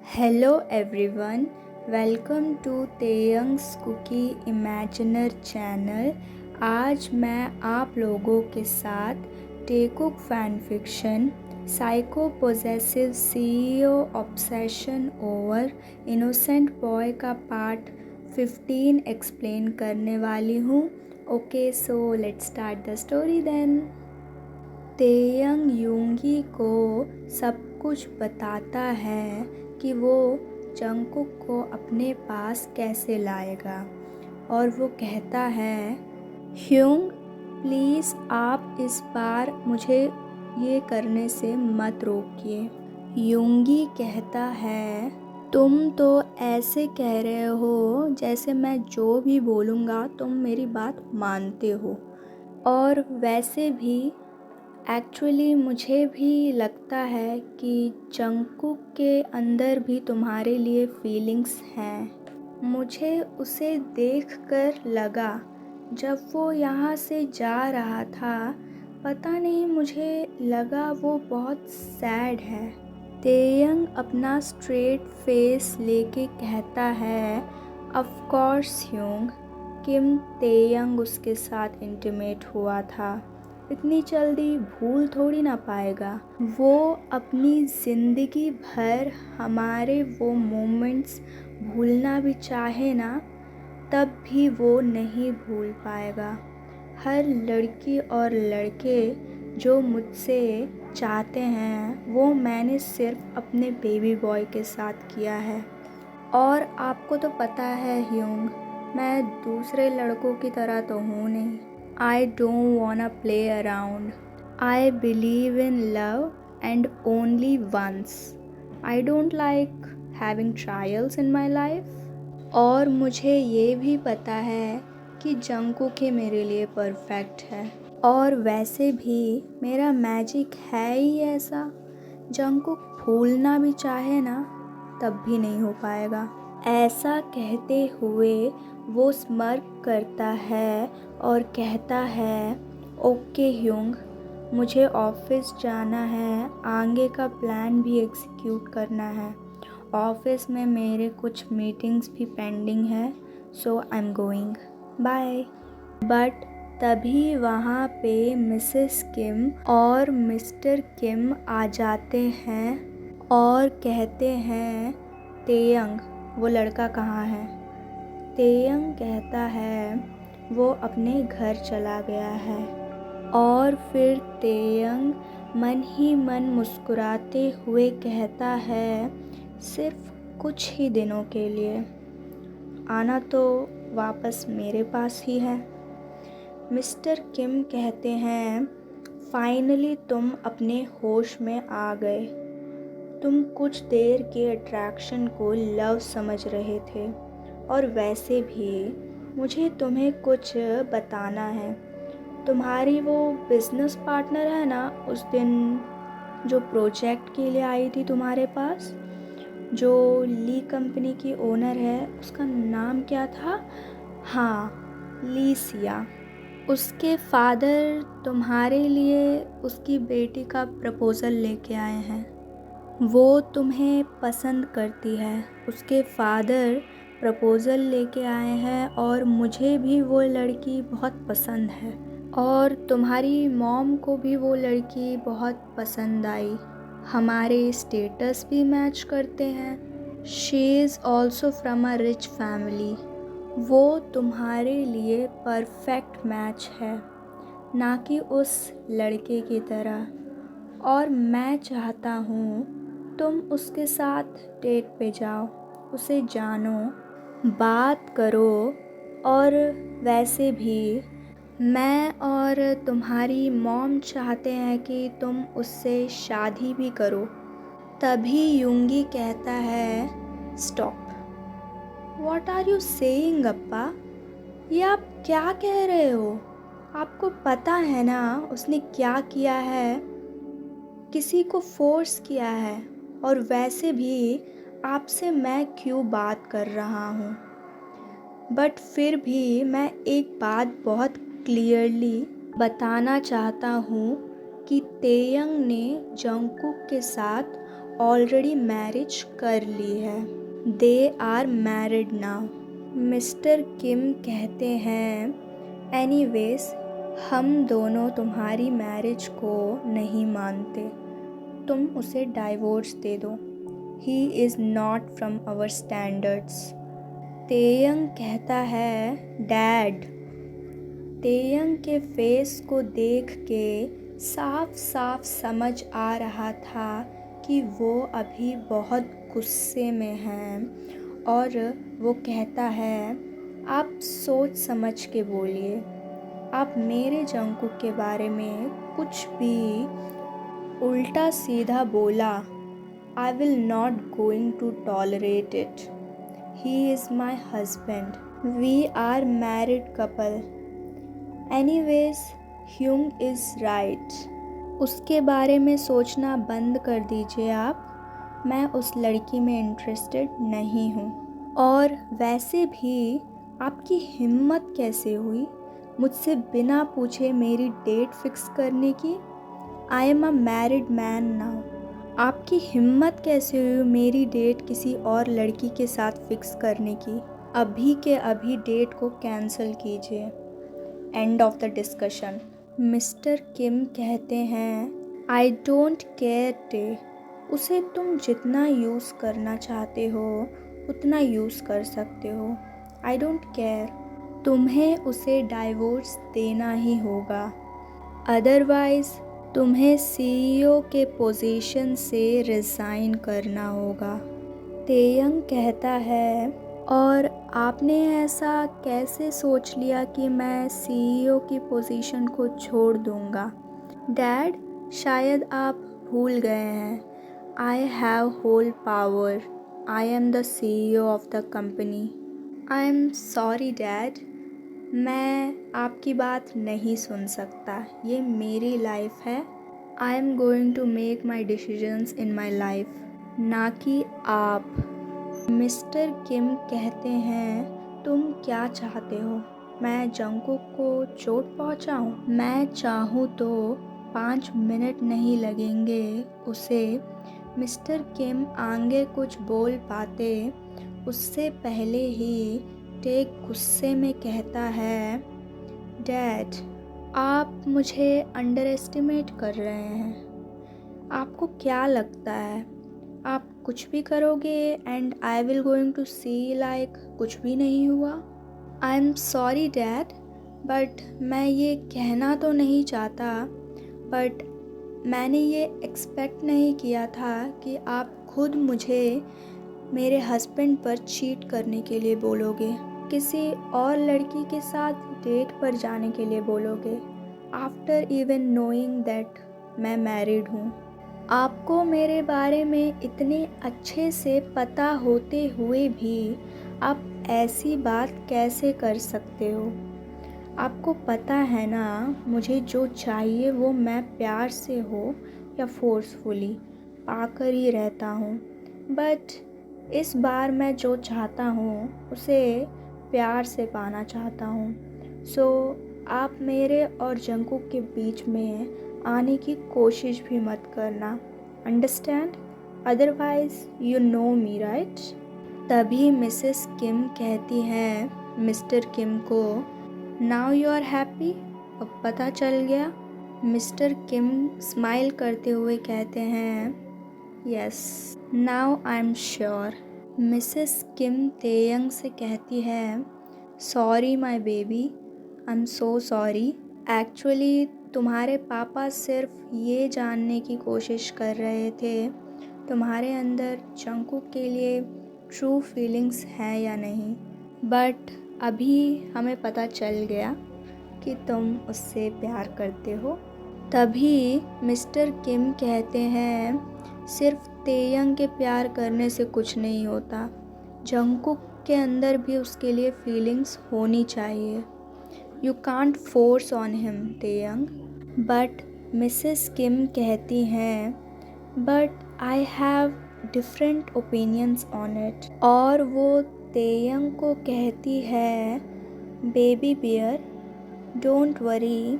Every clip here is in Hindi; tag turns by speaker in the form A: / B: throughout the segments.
A: Hello everyone, welcome to Taehyung's cookie imaginer channel. आज मैं आप लोगों के साथ Taekook fan fiction psycho possessive CEO obsession over innocent boy का पार्ट 15 एक्सप्लेन करने वाली हूँ। Okay, so let's start the story then. Taehyung Yoongi को सब कुछ बताता है कि वो जंगकुक को अपने पास कैसे लाएगा, और वो कहता है, ह्यूंग प्लीज़ आप इस बार मुझे ये करने से मत रोकिए। यूंगी कहता है, तुम तो ऐसे कह रहे हो जैसे मैं जो भी बोलूँगा तुम मेरी बात मानते हो, और वैसे भी एक्चुअली मुझे भी लगता है कि जंगकुक के अंदर भी तुम्हारे लिए फीलिंग्स हैं। मुझे उसे देखकर लगा जब वो यहाँ से जा रहा था, पता नहीं मुझे लगा वो बहुत सैड है। तेयंग अपना स्ट्रेट फेस लेके कहता है, ऑफ कोर्स ह्यूंग, किम तेयंग उसके साथ इंटीमेट हुआ था, इतनी जल्दी भूल थोड़ी ना पाएगा। वो अपनी ज़िंदगी भर हमारे वो मोमेंट्स भूलना भी चाहे ना, तब भी वो नहीं भूल पाएगा। हर लड़की और लड़के जो मुझसे चाहते हैं वो मैंने सिर्फ अपने बेबी बॉय के साथ किया है। और आपको तो पता है ह्यूंग, मैं दूसरे लड़कों की तरह तो हूँ नहीं। I don't wanna play around. I believe in love and only once. I don't like having trials in my life. और मुझे ये भी पता है कि जंगकुक ही मेरे लिए परफेक्ट है, और वैसे भी मेरा मैजिक है ही ऐसा, जंगकुक भूलना भी चाहे ना तब भी नहीं हो पाएगा। ऐसा कहते हुए वो स्मर्क करता है और कहता है, ओके ह्यूंग, मुझे ऑफिस जाना है, आगे का प्लान भी एग्जीक्यूट करना है। ऑफिस में मेरे कुछ मीटिंग्स भी पेंडिंग है, so I am going, bye. But तभी वहाँ पे मिसेस किम और मिस्टर किम आ जाते हैं और कहते हैं, तेयंग वो लड़का कहाँ है? तेयंग कहता है, वो अपने घर चला गया है। और फिर तेयंग मन ही मन मुस्कुराते हुए कहता है, सिर्फ कुछ ही दिनों के लिए, आना तो वापस मेरे पास ही है। मिस्टर किम कहते हैं, फाइनली तुम अपने होश में आ गए। तुम कुछ देर के अट्रैक्शन को लव समझ रहे थे, और वैसे भी मुझे तुम्हें कुछ बताना है। तुम्हारी वो बिजनेस पार्टनर है ना, उस दिन जो प्रोजेक्ट के लिए आई थी तुम्हारे पास, जो ली कंपनी की ओनर है, उसका नाम क्या था? हाँ, लीसिया। उसके फादर तुम्हारे लिए उसकी बेटी का प्रपोज़ल लेके आए हैं। वो तुम्हें पसंद करती है, उसके फादर प्रपोज़ल लेके आए हैं, और मुझे भी वो लड़की बहुत पसंद है, और तुम्हारी मॉम को भी वो लड़की बहुत पसंद आई। हमारे स्टेटस भी मैच करते हैं। She is also from a rich family. वो तुम्हारे लिए परफेक्ट मैच है, ना कि उस लड़के की तरह। और मैं चाहता हूँ तुम उसके साथ डेट पे जाओ, उसे जानो, बात करो, और वैसे भी मैं और तुम्हारी मॉम चाहते हैं कि तुम उससे शादी भी करो। तभी यूंगी कहता है, stop, what are you saying अप्पा? ये आप क्या कह रहे हो? आपको पता है ना उसने क्या किया है? किसी को फोर्स किया है, और वैसे भी आपसे मैं क्यों बात कर रहा हूँ। बट फिर भी मैं एक बात बहुत क्लियरली बताना चाहता हूँ कि तेयंग ने जंगकुक के साथ ऑलरेडी मैरिज कर ली है। They are married now. Mr Kim कहते हैं, एनीवेज हम दोनों तुम्हारी मैरिज को नहीं मानते, तुम उसे डाइवोर्स दे दो। He is not from our standards. Taehyung कहता है, डैड। तेयंग के फेस को देख के साफ साफ समझ आ रहा था कि वो अभी बहुत गुस्से में हैं और वो कहता है, आप सोच समझ के बोलिए। आप मेरे जंकुक के बारे में कुछ भी उल्टा सीधा बोला, I will not going to tolerate it. He is my husband. We are married couple. Anyways, Hyung is right. उसके बारे में सोचना बंद कर दीजिए आप। मैं उस लड़की में इंटरेस्टेड नहीं हूँ। और वैसे भी आपकी हिम्मत कैसे हुई मुझसे बिना पूछे मेरी डेट फिक्स करने की? I am a married man now. आपकी हिम्मत कैसे हुई मेरी डेट किसी और लड़की के साथ फिक्स करने की? अभी के अभी डेट को कैंसिल कीजिए। End of the discussion. Mr Kim कहते हैं, आई डोंट केयर टे। उसे तुम जितना यूज़ करना चाहते हो उतना यूज़ कर सकते हो। I don't care. तुम्हें उसे डाइवोर्स देना ही होगा, अदरवाइज़ तुम्हें सीईओ के पोजीशन से रिज़ाइन करना होगा। तेयंग कहता है, और आपने ऐसा कैसे सोच लिया कि मैं सीईओ की पोजीशन को छोड़ दूंगा? डैड, शायद आप भूल गए हैं, I have whole power. I am the CEO of the company. I am sorry dad, मैं आपकी बात नहीं सुन सकता। ये मेरी लाइफ है। I am going to make my decisions in my life, ना कि आप। मिस्टर किम कहते हैं, तुम क्या चाहते हो? मैं जंकुक को चोट पहुंचाऊं? मैं चाहूँ तो 5 मिनट नहीं लगेंगे उसे। मिस्टर किम आगे कुछ बोल पाते उससे पहले ही टेक गुस्से में कहता है, डैड, आप मुझे अंडर एस्टिमेट कर रहे हैं। आपको क्या लगता है आप कुछ भी करोगे and I will going to see like कुछ भी नहीं हुआ? I am sorry dad, but मैं ये कहना तो नहीं चाहता, बट मैंने ये एक्सपेक्ट नहीं किया था कि आप खुद मुझे मेरे हस्बैंड पर चीट करने के लिए बोलोगे, किसी और लड़की के साथ डेट पर जाने के लिए बोलोगे, आफ्टर इवन नोइंग दैट मैं मैरिड हूँ। आपको मेरे बारे में इतने अच्छे से पता होते हुए भी आप ऐसी बात कैसे कर सकते हो? आपको पता है ना, मुझे जो चाहिए वो मैं प्यार से हो या फोर्सफुली पाकर ही रहता हूँ, बट इस बार मैं जो चाहता हूँ उसे प्यार से पाना चाहता हूँ। सो आप मेरे और जंकुक के बीच में आने की कोशिश भी मत करना, understand? Otherwise you know me right? तभी मिसेस किम कहती हैं मिस्टर किम को, नाउ यू आर हैप्पी? अब पता चल गया? मिस्टर किम स्माइल करते हुए कहते हैं, yes, now I am sure. Mrs Kim Taehyung से कहती है, sorry my baby, I am so sorry. Actually तुम्हारे पापा सिर्फ ये जानने की कोशिश कर रहे थे तुम्हारे अंदर जंकुक के लिए ट्रू फीलिंग्स हैं या नहीं, बट अभी हमें पता चल गया कि तुम उससे प्यार करते हो। तभी मिस्टर किम कहते हैं, सिर्फ तेयंग के प्यार करने से कुछ नहीं होता, जंकुक के अंदर भी उसके लिए फीलिंग्स होनी चाहिए। You can't force on him Taehyung. But Mrs Kim कहती हैं, but I have different opinions on it. और वो तेयंग को कहती है, baby bear, don't worry,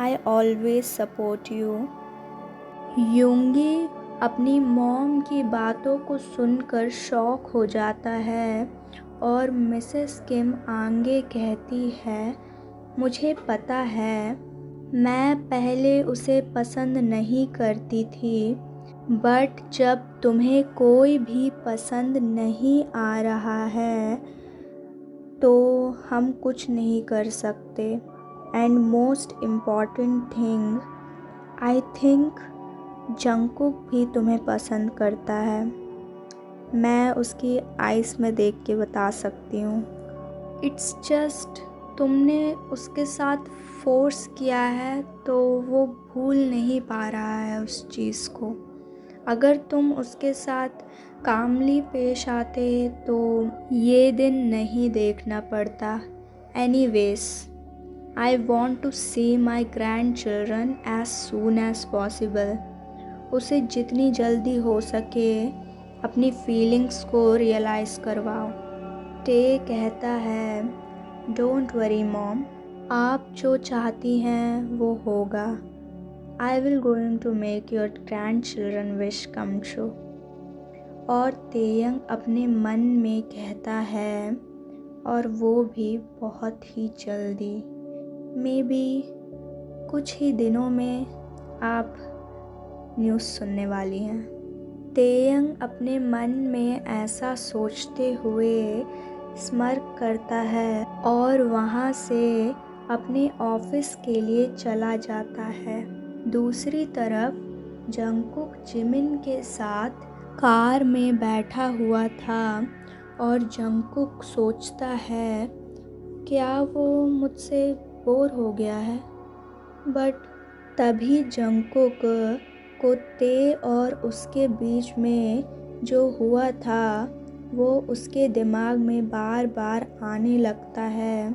A: I always support you. Yoongi अपनी मॉम की बातों को सुनकर शॉक हो जाता है और मिसेस किम आगे कहती है, मुझे पता है, मैं पहले उसे पसंद नहीं करती थी, बट जब तुम्हें कोई भी पसंद नहीं आ रहा है तो हम कुछ नहीं कर सकते। And most important thing, I think Jungkook भी तुम्हें पसंद करता है। मैं उसकी आइज़ में देख के बता सकती हूँ। इट्स जस्ट तुमने उसके साथ फोर्स किया है तो वो भूल नहीं पा रहा है उस चीज़ को। अगर तुम उसके साथ कामली पेश आते तो ये दिन नहीं देखना पड़ता। Anyways, I want to see my grandchildren as soon as possible. उसे जितनी जल्दी हो सके अपनी फीलिंग्स को रियलाइज़ करवाओ। टे कहता है, डोंट वरी मॉम, आप जो चाहती हैं वो होगा। I will going to make your grandchildren wish come true. और तेयंग अपने मन में कहता है, और वो भी बहुत ही जल्दी, मे बी कुछ ही दिनों में आप न्यूज़ सुनने वाली हैं। तेयंग अपने मन में ऐसा सोचते हुए स्मर्क करता है और वहाँ से अपने ऑफिस के लिए चला जाता है। दूसरी तरफ जंगकुक जिमिन के साथ कार में बैठा हुआ था और जंगकुक सोचता है, क्या वो मुझसे बोर हो गया है? बट तभी जंगकुक को ते और उसके बीच में जो हुआ था वो उसके दिमाग में बार बार आने लगता है।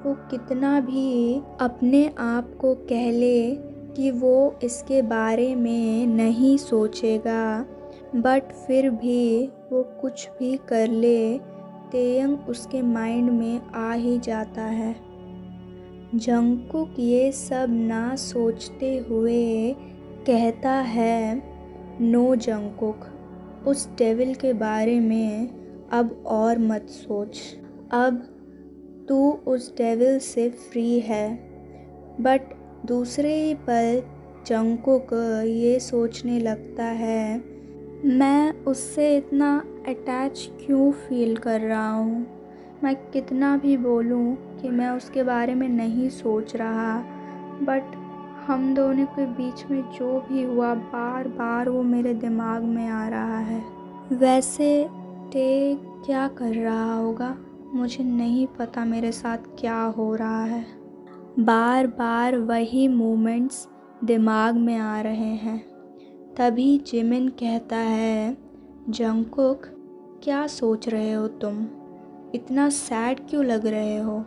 A: वो कितना भी अपने आप को कह ले कि वो इसके बारे में नहीं सोचेगा, बट फिर भी वो कुछ भी कर ले, तेयंग उसके माइंड में आ ही जाता है। जंगकुक ये सब ना सोचते हुए कहता है, नो जंगकुक, उस डेविल के बारे में अब और मत सोच। अब तू उस डेविल से फ्री है। बट दूसरे ही पल जंगकुक ये सोचने लगता है, मैं उससे इतना अटैच क्यों फील कर रहा हूँ? मैं कितना भी बोलूँ कि मैं उसके बारे में नहीं सोच रहा, बट हम दोनों के बीच में जो भी हुआ बार बार वो मेरे दिमाग में आ रहा है। वैसे टे क्या कर रहा होगा, मुझे नहीं पता मेरे साथ क्या हो रहा है। बार बार वही मोमेंट्स दिमाग में आ रहे हैं। तभी जिमिन कहता है, जंगकुक क्या सोच रहे हो तुम? इतना सैड क्यों लग रहे हो?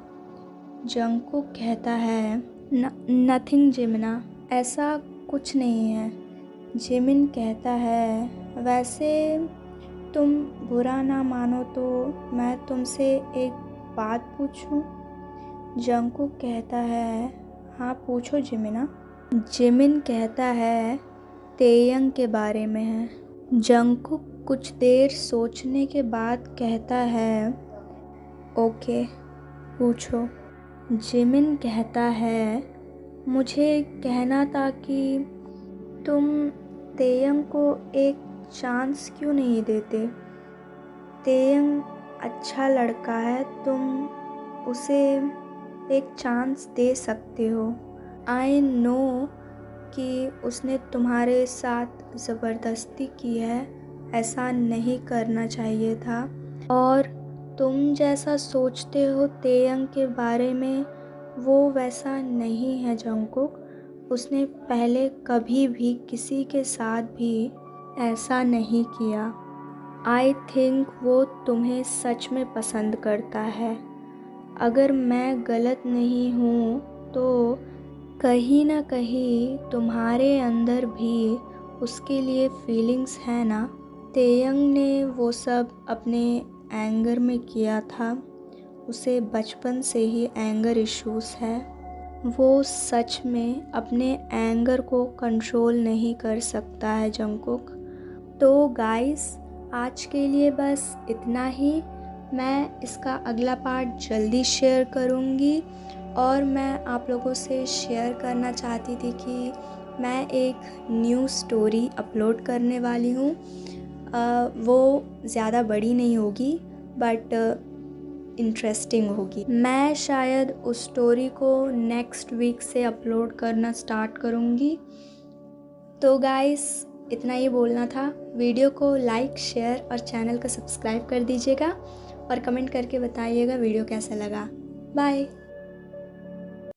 A: जंगकुक कहता है, नथिंग जिमिना, ऐसा कुछ नहीं है। जिमिन कहता है, वैसे तुम बुरा ना मानो तो मैं तुमसे एक बात पूछूं? जंगकुक कहता है, हाँ पूछो जिमिना। जिमिन कहता है, तेयंग के बारे में है। जंगकुक कुछ देर सोचने के बाद कहता है, ओके पूछो। जिमिन कहता है, मुझे कहना था कि तुम तेयंग को एक चांस क्यों नहीं देते? तेयंग अच्छा लड़का है, तुम उसे एक चांस दे सकते हो। आई नो कि उसने तुम्हारे साथ ज़बरदस्ती की है, ऐसा नहीं करना चाहिए था। और तुम जैसा सोचते हो तेयंग के बारे में वो वैसा नहीं है जंगकुक। उसने पहले कभी भी किसी के साथ भी ऐसा नहीं किया। आई थिंक वो तुम्हें सच में पसंद करता है। अगर मैं गलत नहीं हूँ तो कहीं ना कहीं तुम्हारे अंदर भी उसके लिए फीलिंग्स है ना? तेयंग ने वो सब अपने एंगर में किया था। उसे बचपन से ही एंगर इश्यूज़ है। वो सच में अपने एंगर को कंट्रोल नहीं कर सकता है जंगकुक। तो गाइस आज के लिए बस इतना ही। मैं इसका अगला पार्ट जल्दी शेयर करूँगी और मैं आप लोगों से शेयर करना चाहती थी कि मैं एक न्यू स्टोरी अपलोड करने वाली हूँ। वो ज़्यादा बड़ी नहीं होगी बट इंटरेस्टिंग होगी। मैं शायद उस स्टोरी को नेक्स्ट वीक से अपलोड करना स्टार्ट करूँगी। तो गाइस इतना ही बोलना था। वीडियो को लाइक शेयर और चैनल को सब्सक्राइब कर दीजिएगा और कमेंट करके बताइएगा वीडियो कैसा लगा। बाय।